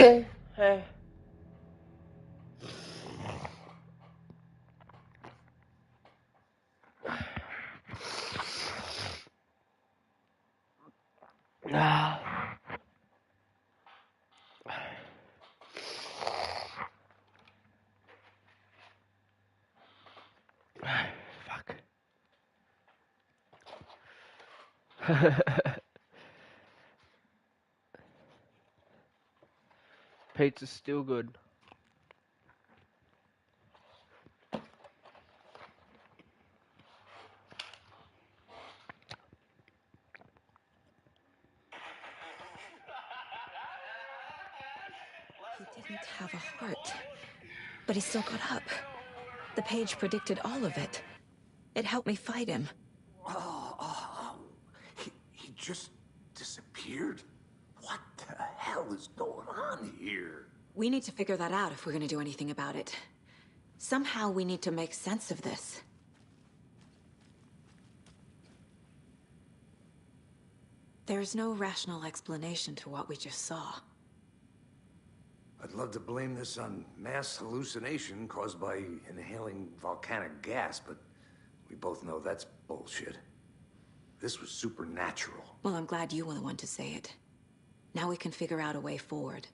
Hey. Ah. Fuck. Pizza's still good. He didn't have a heart, but he still got up. The page predicted all of it. It helped me fight him. He just disappeared? What the hell is going on here? We need to figure that out if we're gonna do anything about it. Somehow we need to make sense of this. There's no rational explanation to what we just saw. I'd love to blame this on mass hallucination caused by inhaling volcanic gas, but we both know that's bullshit. This was supernatural. Well, I'm glad you were the one to say it. Now we can figure out a way forward.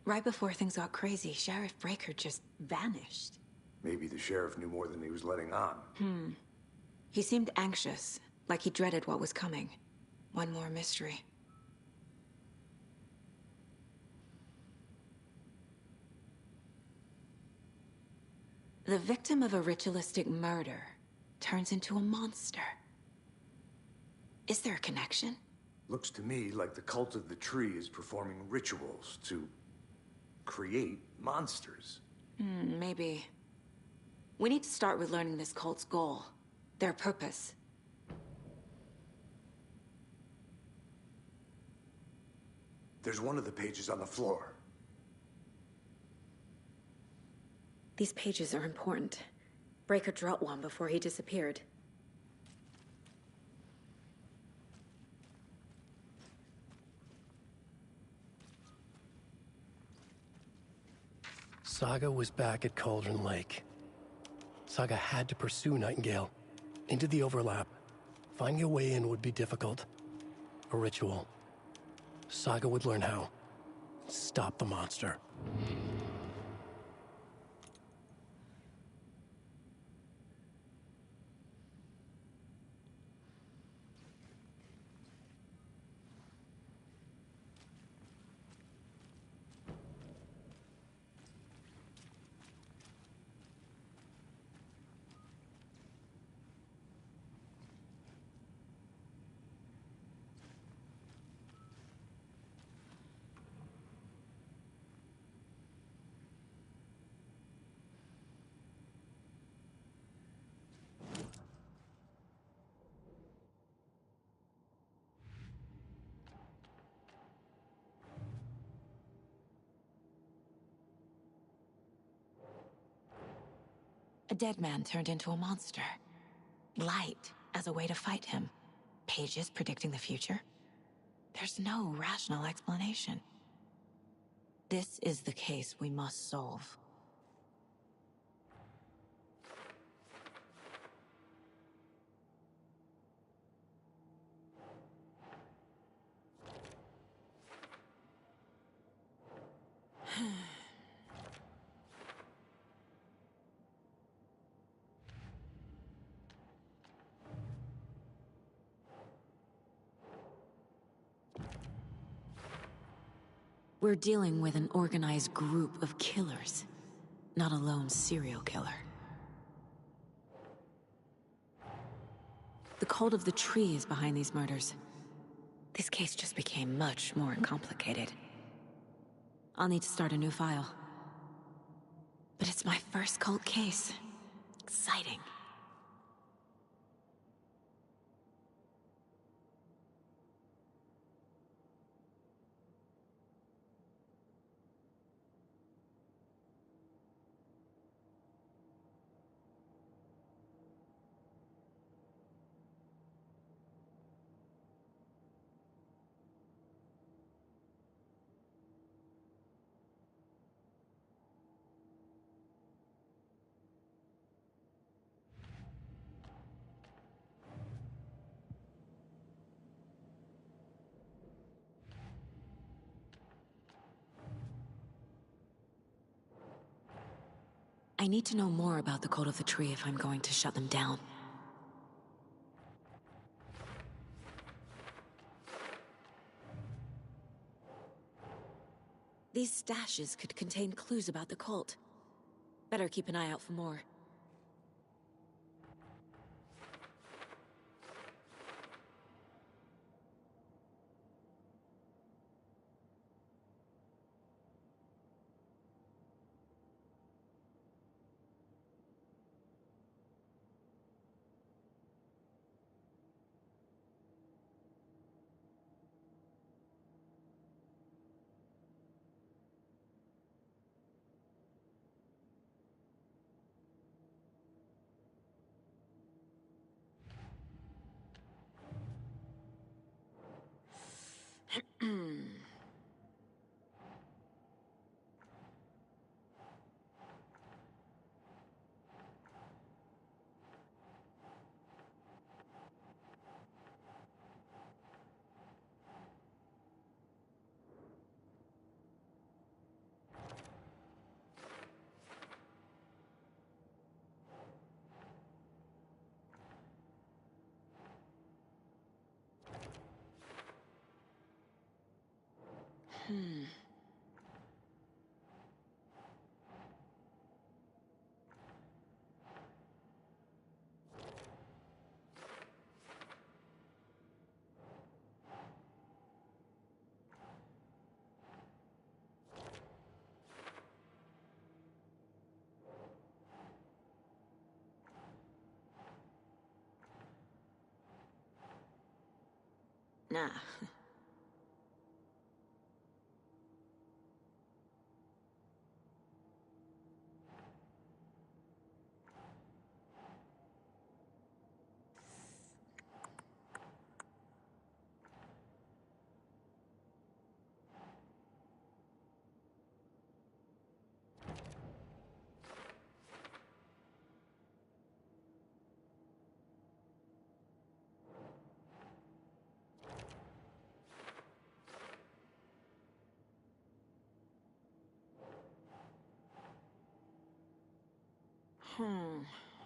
Right before things got crazy, Sheriff Breaker just vanished. Maybe the sheriff knew more than he was letting on. He seemed anxious, like he dreaded what was coming. One more mystery. The victim of a ritualistic murder turns into a monster. Is there a connection? Looks to me like the cult of the tree is performing rituals to create monsters. Maybe. We need to start with learning this cult's goal. Their purpose. There's one of the pages on the floor. These pages are important. Breaker dropped one before he disappeared. Saga was back at Cauldron Lake. Saga had to pursue Nightingale. Into the overlap. Finding a way in would be difficult. A ritual. Saga would learn how. Stop the monster. A dead man turned into a monster. Light as a way to fight him. Pages predicting the future? There's no rational explanation. This is the case we must solve. We're dealing with an organized group of killers, not a lone serial killer. The cult of the tree is behind these murders. This case just became much more complicated. I'll need to start a new file. But it's my first cult case. Exciting. need to know more about the Cult of the Tree if I'm going to shut them down. These stashes could contain clues about the cult. Better keep an eye out for more. Nah. Hmm.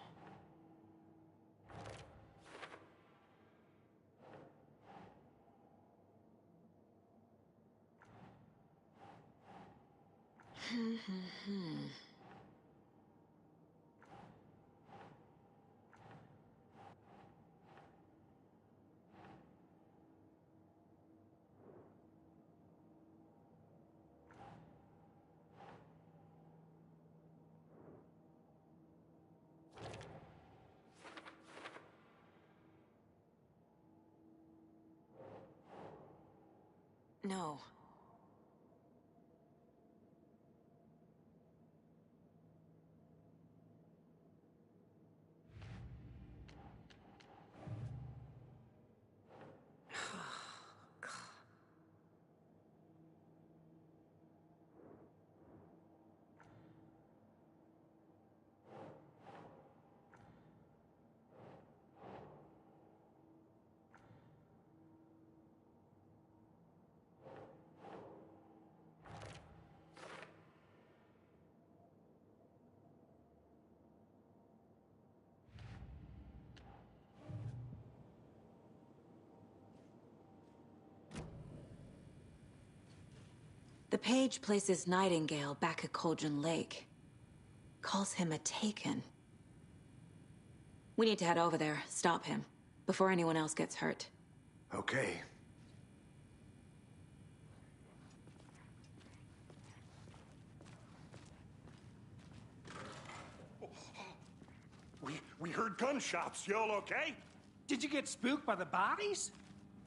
No. The page places Nightingale back at Cauldron Lake. Calls him a Taken. We need to head over there, stop him, before anyone else gets hurt. Okay. We heard gunshots. Y'all okay? Did you get spooked by the bodies?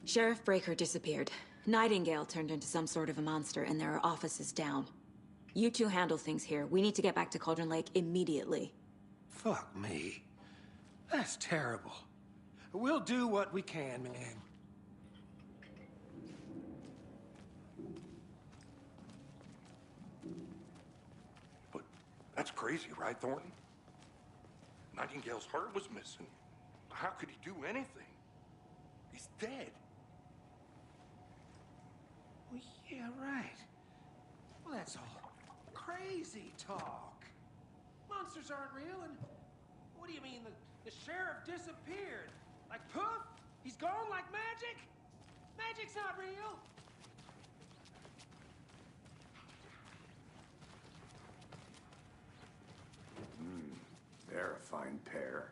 Sheriff Breaker disappeared. Nightingale turned into some sort of a monster, and there are offices down. You two handle things here. We need to get back to Cauldron Lake immediately. Fuck me. That's terrible. We'll do what we can, man. But that's crazy, right, Thornton? Nightingale's heart was missing. How could he do anything? He's dead. Well, yeah, right. Well, that's all crazy talk. monsters aren't real, and what do you mean the sheriff disappeared? Like poof? He's gone like magic? Magic's not real. They're a fine pair.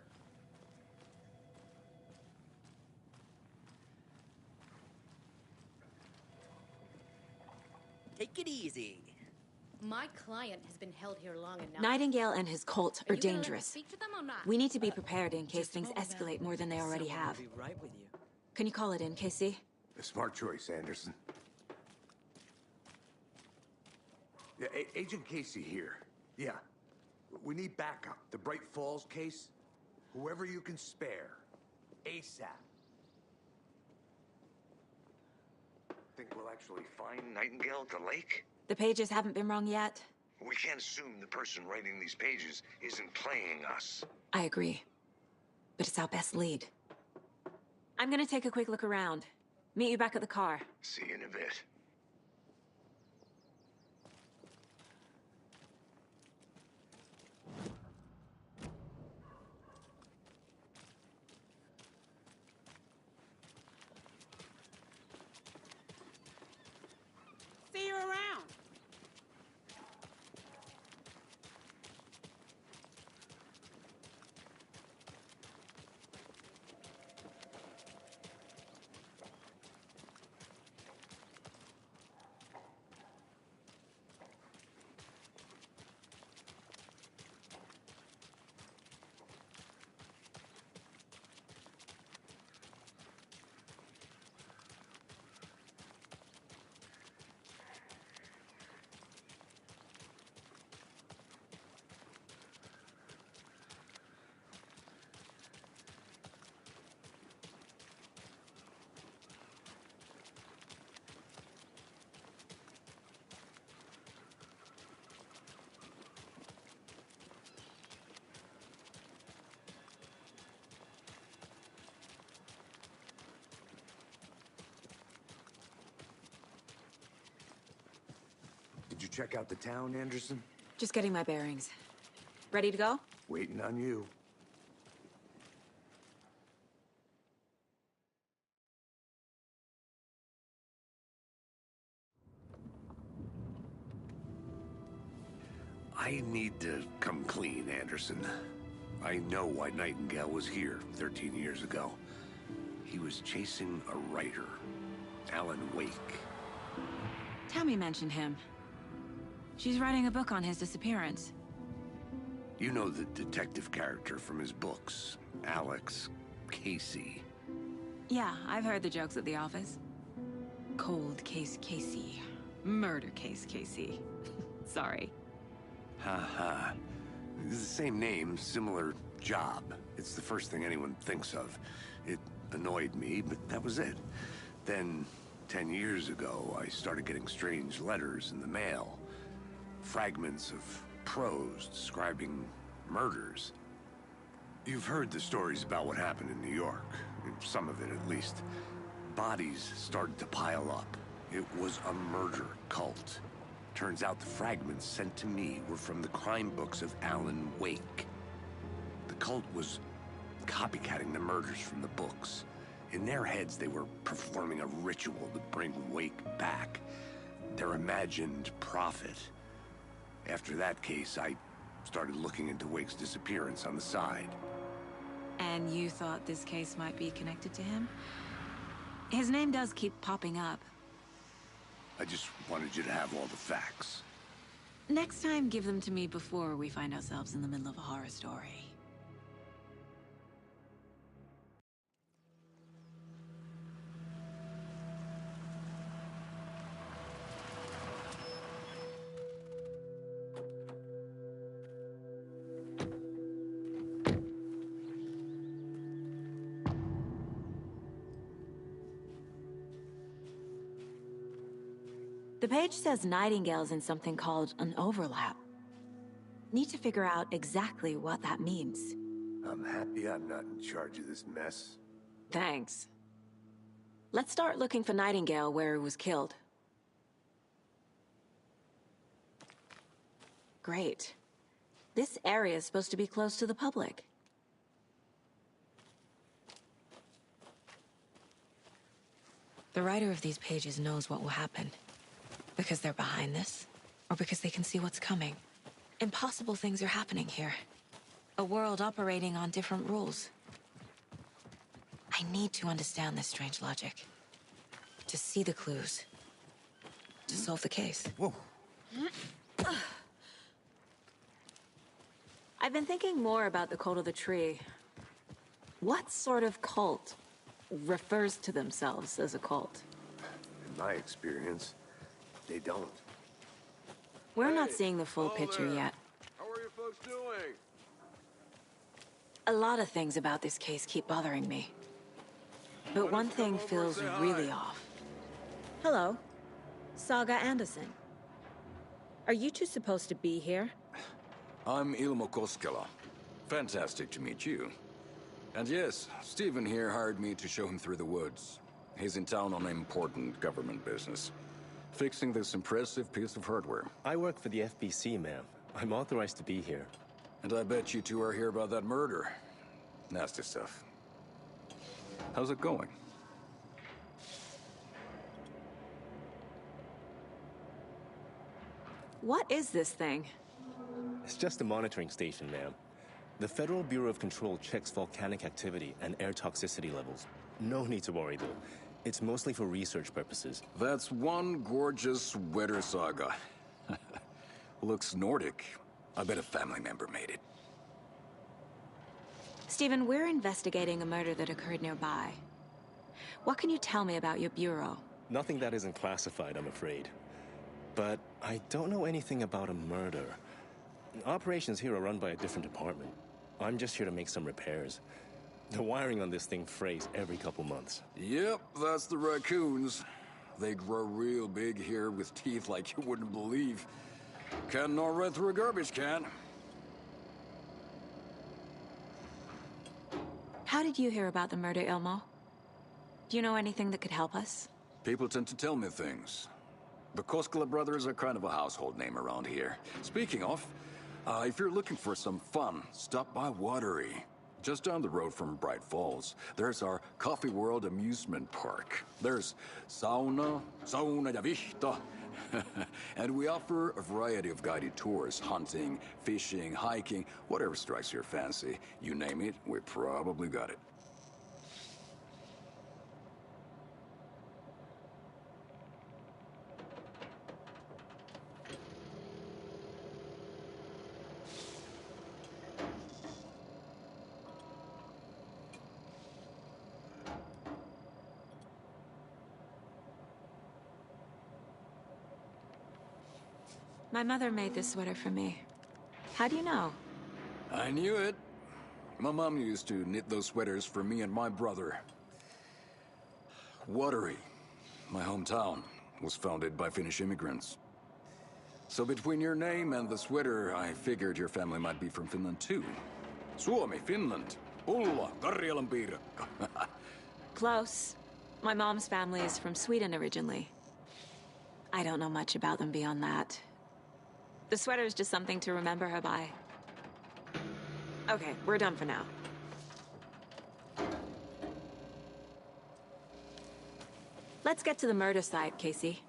Take it easy. My client has been held here long enough. Nightingale and his cult are you gonna let me dangerous. speak to them or not? We need to be prepared in case Just a things moment, escalate ma'am. more than they already Someone have. will be right with you. Can you call it in, Casey? A smart choice, Anderson. Yeah, Agent Casey here. Yeah. We need backup. The Bright Falls case. Whoever you can spare. ASAP. Think we'll actually find Nightingale at the lake? The pages haven't been wrong yet. We can't assume the person writing these pages isn't playing us. I agree. But it's our best lead. I'm gonna take a quick look around. Meet you back at the car. See you in a bit. See you around. Did you check out the town, Anderson? Just getting my bearings. Ready to go? Waiting on you. I need to come clean, Anderson. I know why Nightingale was here 13 years ago. He was chasing a writer, Alan Wake. Tammy mentioned him. She's writing a book on his disappearance. You know the detective character from his books, Alex Casey. Yeah, I've heard the jokes at the office. Cold case Casey. Murder case Casey. Sorry. Ha. It's the same name, similar job. It's the first thing anyone thinks of. It annoyed me, but that was it. Then, 10 years ago, I started getting strange letters in the mail. Fragments of prose describing murders. You've heard the stories about what happened in New York. Some of it, at least. Bodies started to pile up. It was a murder cult. Turns out the fragments sent to me were from the crime books of Alan Wake. The cult was copycatting the murders from the books. In their heads, they were performing a ritual to bring Wake back. Their imagined prophet. After that case, I started looking into Wake's disappearance on the side. And you thought this case might be connected to him? His name does keep popping up. I just wanted you to have all the facts. Next time, give them to me before we find ourselves in the middle of a horror story. The page says Nightingale's in something called an overlap. Need to figure out exactly what that means. I'm happy I'm not in charge of this mess. Thanks. Let's start looking for Nightingale where he was killed. Great. This area is supposed to be closed to the public. The writer of these pages knows what will happen. Because they're behind this, or because they can see what's coming. Impossible things are happening here. A world operating on different rules. I need to understand this strange logic. To see the clues. To solve the case. Whoa. I've been thinking more about the cult of the tree. What sort of cult refers to themselves as a cult? In my experience, they don't. We're not seeing the full picture yet. How are you folks doing? A lot of things about this case keep bothering me. But one thing feels really off. Hello. Saga Anderson. Are you two supposed to be here? I'm Ilmo Koskela. Fantastic to meet you. And yes, Stephen here hired me to show him through the woods. He's in town on important government business. Fixing this impressive piece of hardware. I work for the FBC, ma'am. I'm authorized to be here. And I bet you two are here about that murder. Nasty stuff. How's it going? What is this thing? It's just a monitoring station, ma'am. The Federal Bureau of Control checks volcanic activity and air toxicity levels. No need to worry, though. It's mostly for research purposes. That's one gorgeous weather saga. Looks Nordic. I bet a family member made it. Stephen, we're investigating a murder that occurred nearby. What can you tell me about your bureau? Nothing that isn't classified, I'm afraid. But I don't know anything about a murder. Operations here are run by a different department. I'm just here to make some repairs. The wiring on this thing frays every couple months. Yep, that's the raccoons. They grow real big here with teeth like you wouldn't believe. Can't gnaw right through a garbage can. How did you hear about the murder, Ilmo? Do you know anything that could help us? People tend to tell me things. The Koskela brothers are kind of a household name around here. Speaking of, if you're looking for some fun, stop by Watery. Just down the road from Bright Falls, there's our Coffee World amusement park. There's sauna ja vihta. And we offer a variety of guided tours, hunting, fishing, hiking, whatever strikes your fancy. You name it, we probably got it. My mother made this sweater for me. How do you know? I knew it. My mom used to knit those sweaters for me and my brother. Watery, my hometown, was founded by Finnish immigrants. So between your name and the sweater, I figured your family might be from Finland too. Suomi, Finland. Ulla, Karjalan piirakka. Close. My mom's family is from Sweden originally. I don't know much about them beyond that. The sweater is just something to remember her by. Okay, we're done for now. Let's get to the murder site, Casey.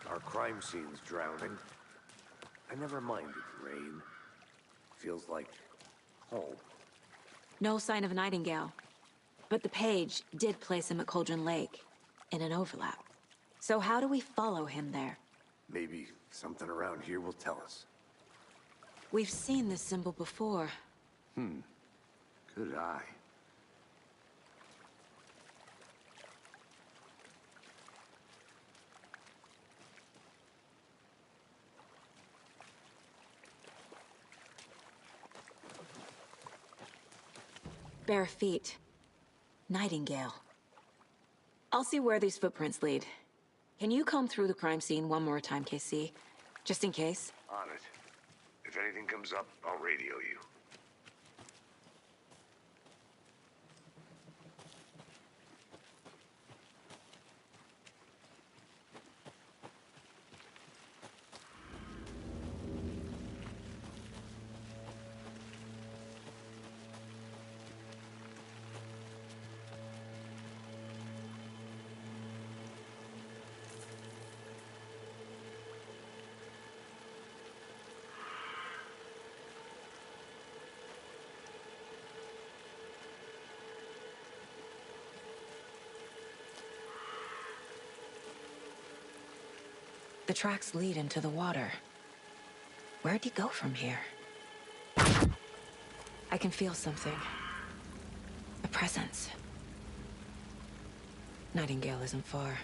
Our crime scene's drowning. I never minded rain. Feels like home. No sign of Nightingale. But the page did place him at Cauldron Lake, in an overlap. So how do we follow him there? Maybe something around here will tell us. We've seen this symbol before. Good eye. Bare feet. Nightingale. I'll see where these footprints lead. Can you comb through the crime scene one more time, KC? Just in case? On it. If anything comes up, I'll radio you. The tracks lead into the water. Where'd he go from here? I can feel something. A presence. Nightingale isn't far.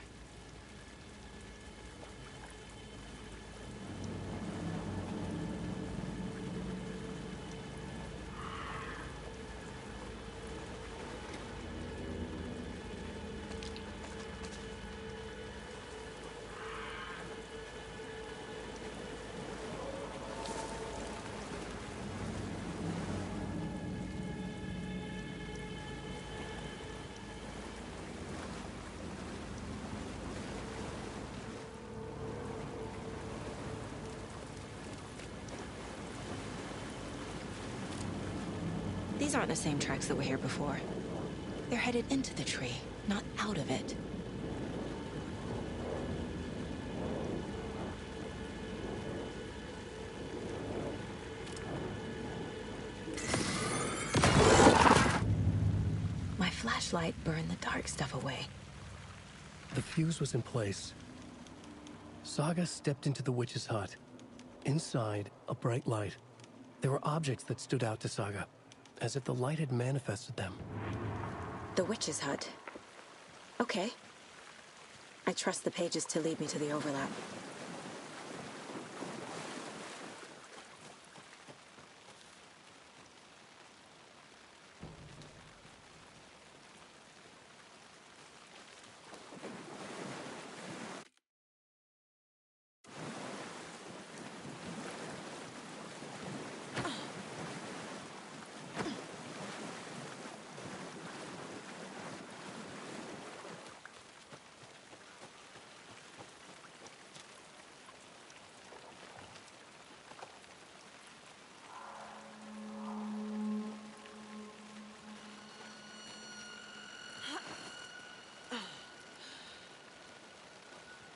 These aren't the same tracks that were here before. They're headed into the tree, not out of it. My flashlight burned the dark stuff away. The fuse was in place. Saga stepped into the witch's hut. Inside, a bright light. There were objects that stood out to Saga, as if the light had manifested them. The witch's hut. Okay. I trust the pages to lead me to the overlap.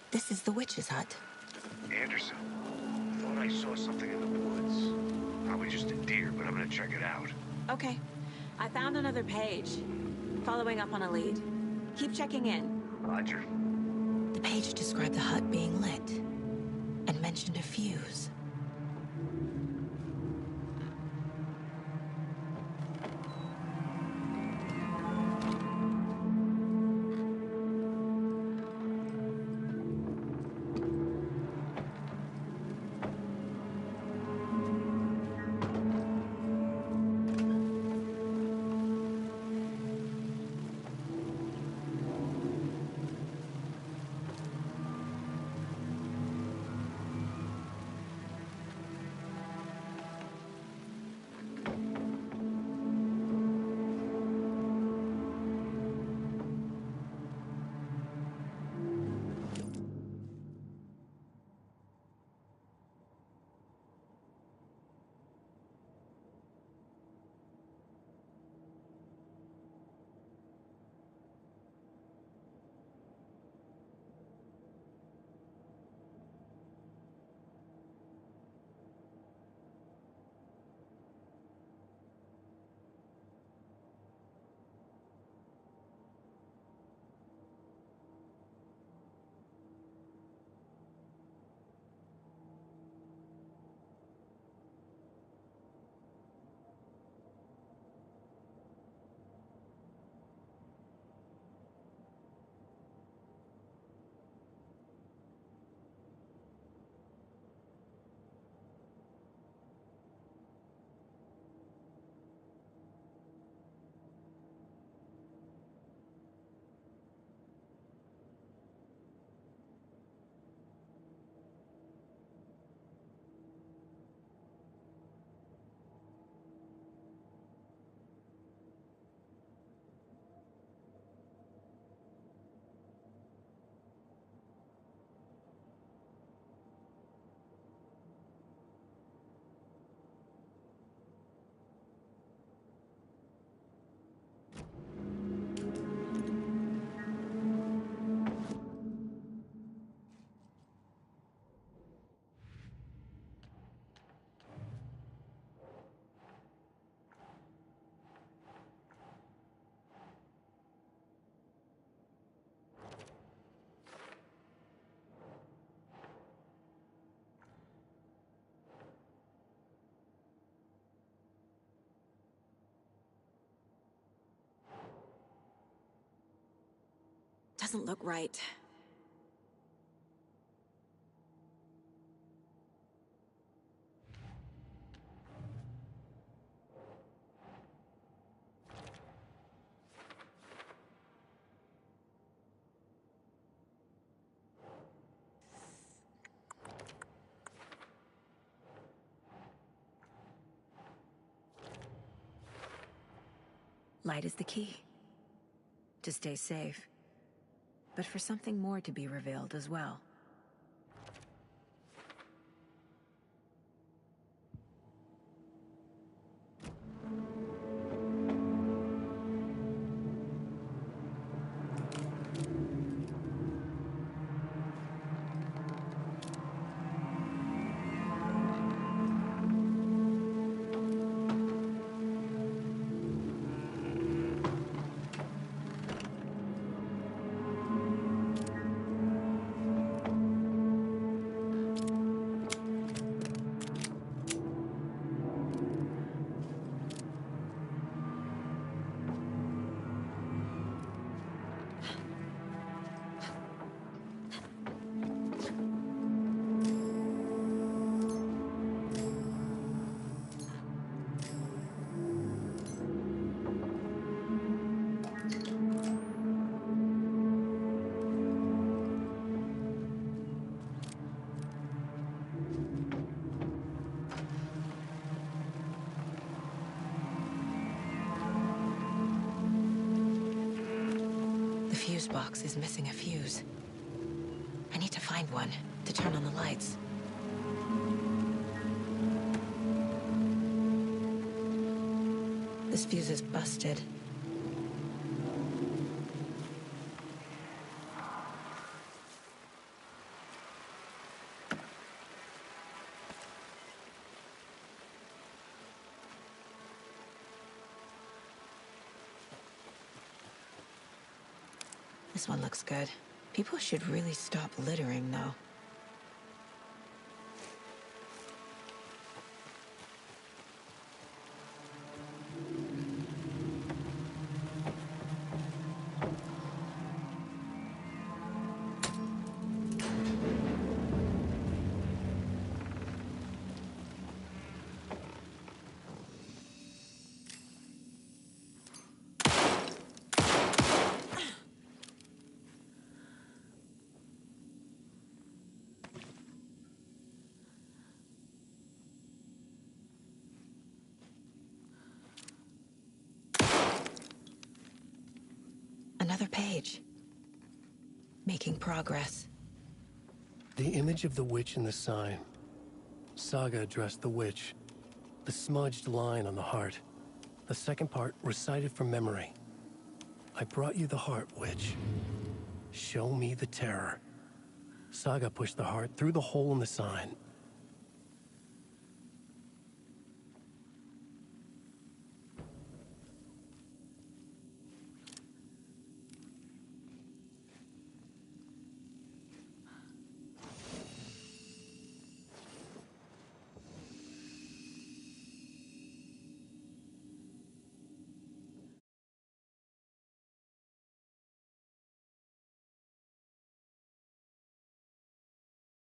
This is the witch's hut. Anderson, thought I saw something in the woods. Probably just a deer, but I'm gonna check it out. Okay. I found another page. Following up on a lead. Keep checking in. Roger. The page described the hut being lit and mentioned a fuse. doesn't look right. Light is the key. To stay safe. But for something more to be revealed as well. The fuse box is missing a fuse. I need to find one to turn on the lights. This fuse is busted. This one looks good. People should really stop littering, though. Another page. Making progress. The image of the witch in the sign. Saga addressed the witch. The smudged line on the heart. The second part recited from memory. I brought you the heart, witch. Show me the terror. Saga pushed the heart through the hole in the sign.